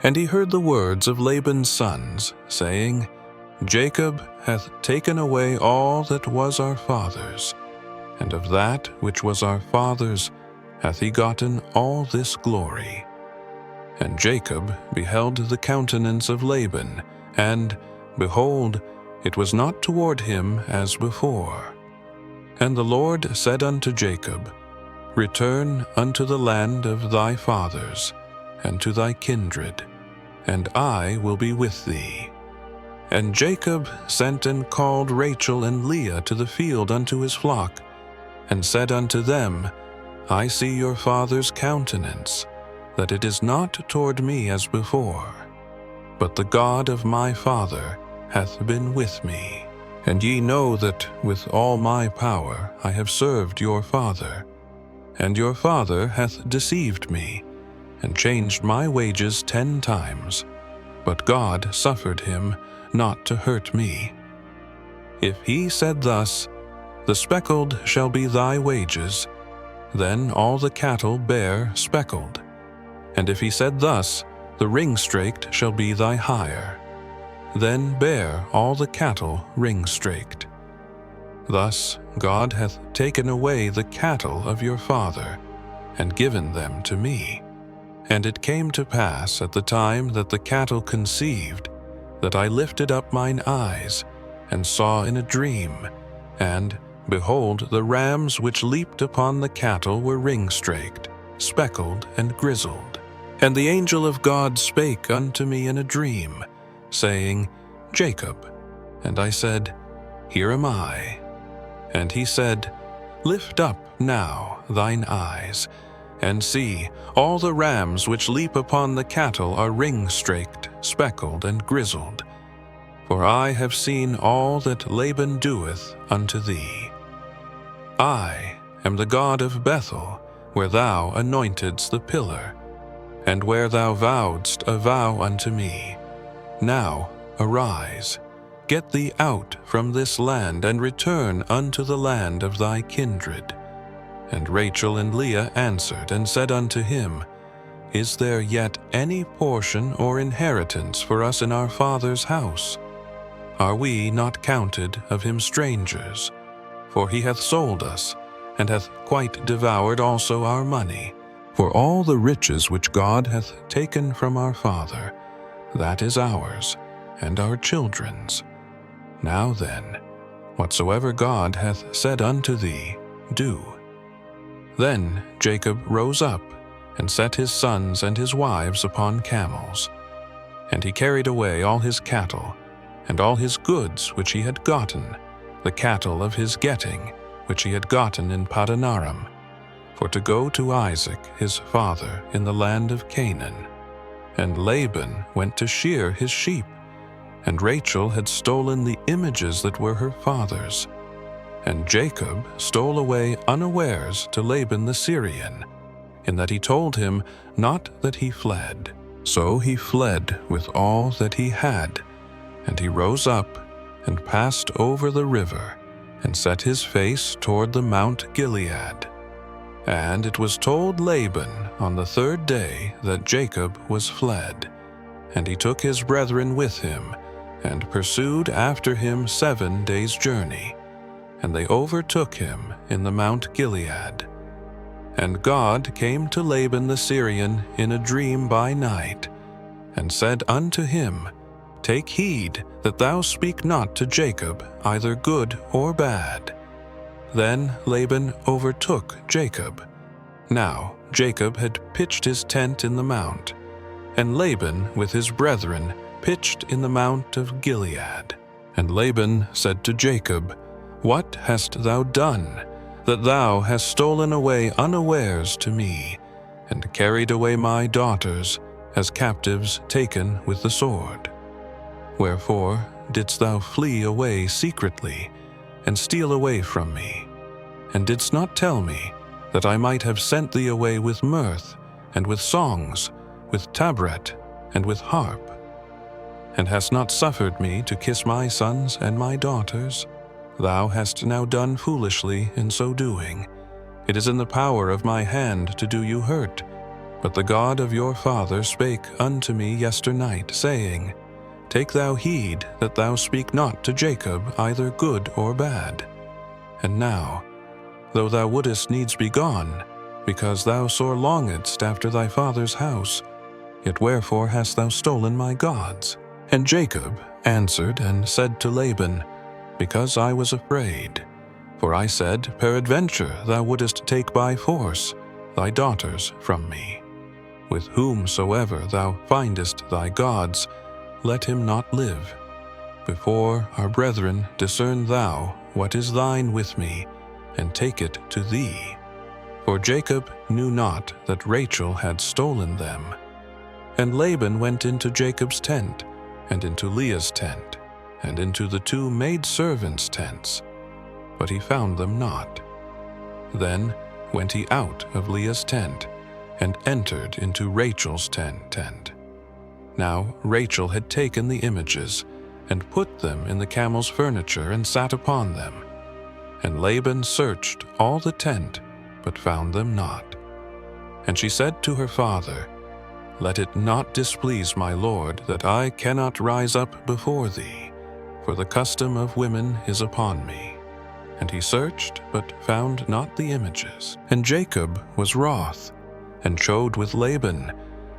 And he heard the words of Laban's sons, saying, Jacob hath taken away all that was our father's, and of that which was our father's hath he gotten all this glory. And Jacob beheld the countenance of Laban, and, behold, it was not toward him as before. And the Lord said unto Jacob, Return unto the land of thy fathers, and to thy kindred, and I will be with thee. And Jacob sent and called Rachel and Leah to the field unto his flock, and said unto them, I see your father's countenance, that it is not toward me as before, but the God of my father hath been with me. And ye know that with all my power I have served your father, and your father hath deceived me, and changed my wages 10 times, but God suffered him not to hurt me. If he said thus, The speckled shall be thy wages, then all the cattle bear speckled. And if he said thus, The ring-straked shall be thy hire, then bear all the cattle ring-straked. Thus God hath taken away the cattle of your father, and given them to me. And it came to pass at the time that the cattle conceived, that I lifted up mine eyes, and saw in a dream, and, behold, the rams which leaped upon the cattle were ring-straked, speckled, and grizzled. And the angel of God spake unto me in a dream, saying, Jacob. And I said, Here am I. And he said, Lift up now thine eyes, and see, all the rams which leap upon the cattle are ring-straked, speckled, and grizzled. For I have seen all that Laban doeth unto thee. I am the God of Bethel, where thou anointedst the pillar, and where thou vowedst a vow unto me. Now arise, get thee out from this land, and return unto the land of thy kindred. And Rachel and Leah answered and said unto him, Is there yet any portion or inheritance for us in our father's house? Are we not counted of him strangers? For he hath sold us, and hath quite devoured also our money. For all the riches which God hath taken from our father, that is ours, and our children's. Now then, whatsoever God hath said unto thee, do. Then Jacob rose up, and set his sons and his wives upon camels. And he carried away all his cattle, and all his goods which he had gotten, the cattle of his getting, which he had gotten in Padanaram, for to go to Isaac his father in the land of Canaan. And Laban went to shear his sheep, and Rachel had stolen the images that were her father's. And Jacob stole away unawares to Laban the Syrian, in that he told him not that he fled. So he fled with all that he had, and he rose up and passed over the river, and set his face toward the Mount Gilead. And it was told Laban on the 3rd day that Jacob was fled. And he took his brethren with him, and pursued after him 7 days' journey. And they overtook him in the Mount Gilead. And God came to Laban the Syrian in a dream by night, and said unto him, Take heed that thou speak not to Jacob either good or bad. Then Laban overtook Jacob. Now Jacob had pitched his tent in the mount, and Laban with his brethren pitched in the mount of Gilead. And Laban said to Jacob, What hast thou done, that thou hast stolen away unawares to me, and carried away my daughters as captives taken with the sword? Wherefore didst thou flee away secretly, and steal away from me, and didst not tell me, that I might have sent thee away with mirth, and with songs, with tabret, and with harp? And hast not suffered me to kiss my sons and my daughters? Thou hast now done foolishly in so doing. It is in the power of my hand to do you hurt, But the God of your father spake unto me yesternight, saying, Take thou heed that thou speak not to Jacob either good or bad. And now, though thou wouldest needs be gone, because thou sore longedst after thy father's house, yet wherefore hast thou stolen my gods? And Jacob answered and said to Laban, Because I was afraid. For I said, Peradventure thou wouldest take by force thy daughters from me. With whomsoever thou findest thy gods, let him not live. Before our brethren discern thou what is thine with me, and take it to thee. For Jacob knew not that Rachel had stolen them. And Laban went into Jacob's tent, and into Leah's tent, and into the two maidservants' tents, but he found them not. Then went he out of Leah's tent, and entered into Rachel's tent. Now Rachel had taken the images, and put them in the camel's furniture, and sat upon them. And Laban searched all the tent, but found them not. And she said to her father, Let it not displease my lord that I cannot rise up before thee, for the custom of women is upon me. And he searched, but found not the images. And Jacob was wroth, and chode with Laban.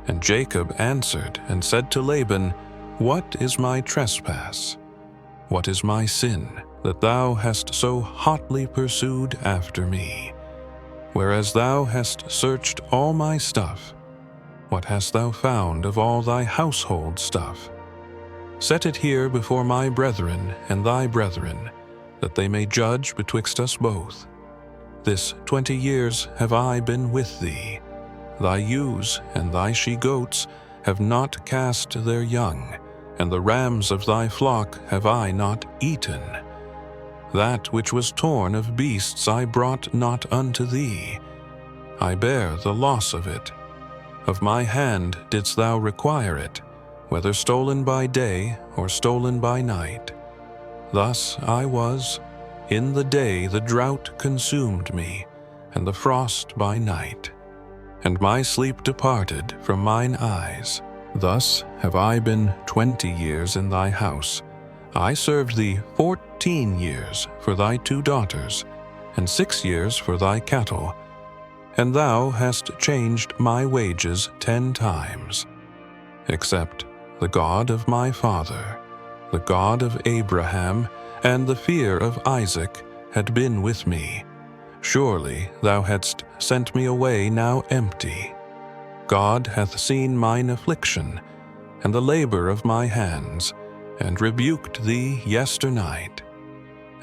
And Jacob answered and said to Laban, What is my trespass? What is my sin, that thou hast so hotly pursued after me? Whereas thou hast searched all my stuff, what hast thou found of all thy household stuff? Set it here before my brethren and thy brethren, that they may judge betwixt us both. This 20 years have I been with thee. Thy ewes and thy she-goats have not cast their young, and the rams of thy flock have I not eaten. That which was torn of beasts I brought not unto thee. I bear the loss of it. Of my hand didst thou require it, whether stolen by day or stolen by night. Thus I was. In the day the drought consumed me, and the frost by night. And my sleep departed from mine eyes. Thus have I been 20 years in thy house. I served thee 14 years for thy 2 daughters, and 6 years for thy cattle. And thou hast changed my wages 10 times. Except the God of my father, the God of Abraham, and the fear of Isaac had been with me, surely thou hadst sent me away now empty. God hath seen mine affliction, and the labor of my hands, and rebuked thee yesternight.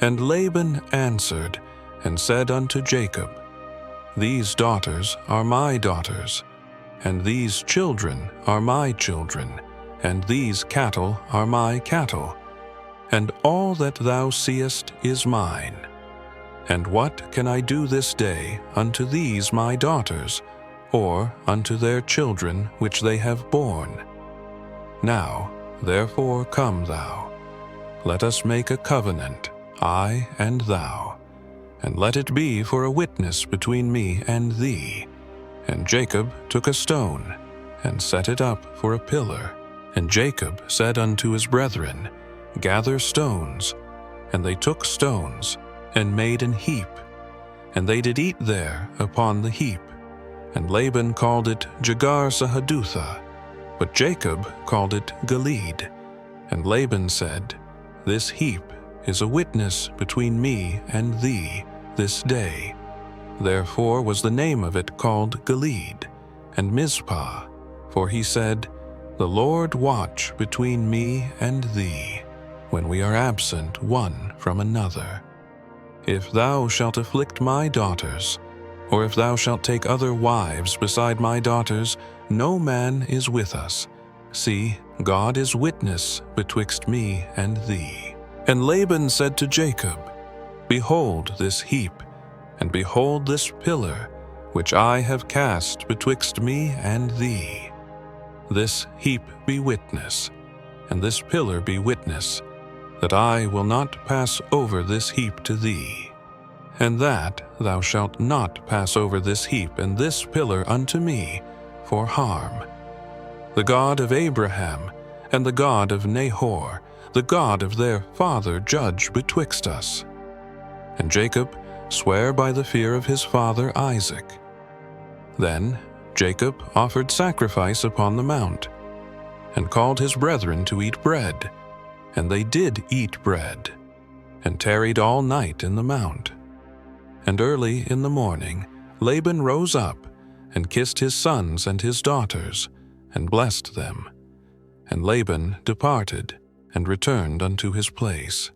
And Laban answered, and said unto Jacob, These daughters are my daughters, and these children are my children, and these cattle are my cattle, and all that thou seest is mine. And what can I do this day unto these my daughters, or unto their children which they have borne? Now, therefore, come thou. Let us make a covenant, I and thou, and let it be for a witness between me and thee. And Jacob took a stone, and set it up for a pillar. And Jacob said unto his brethren, Gather stones. And they took stones, and made an heap. And they did eat there upon the heap. And Laban called it Jegar-sahadutha, but Jacob called it Gilead. And Laban said, This heap is a witness between me and thee this day. Therefore was the name of it called Gilead, and Mizpah, for he said, The Lord watch between me and thee, when we are absent one from another. If thou shalt afflict my daughters, or if thou shalt take other wives beside my daughters, no man is with us. See, God is witness betwixt me and thee. And Laban said to Jacob, Behold this heap, and behold this pillar, which I have cast betwixt me and thee. This heap be witness, and this pillar be witness, that I will not pass over this heap to thee, and that thou shalt not pass over this heap and this pillar unto me, for harm. The God of Abraham and the God of Nahor, the God of their father, judge betwixt us. And Jacob sware by the fear of his father Isaac. Then Jacob offered sacrifice upon the mount, and called his brethren to eat bread. And they did eat bread, and tarried all night in the mount. And early in the morning Laban rose up, and kissed his sons and his daughters, and blessed them. And Laban departed, and returned unto his place.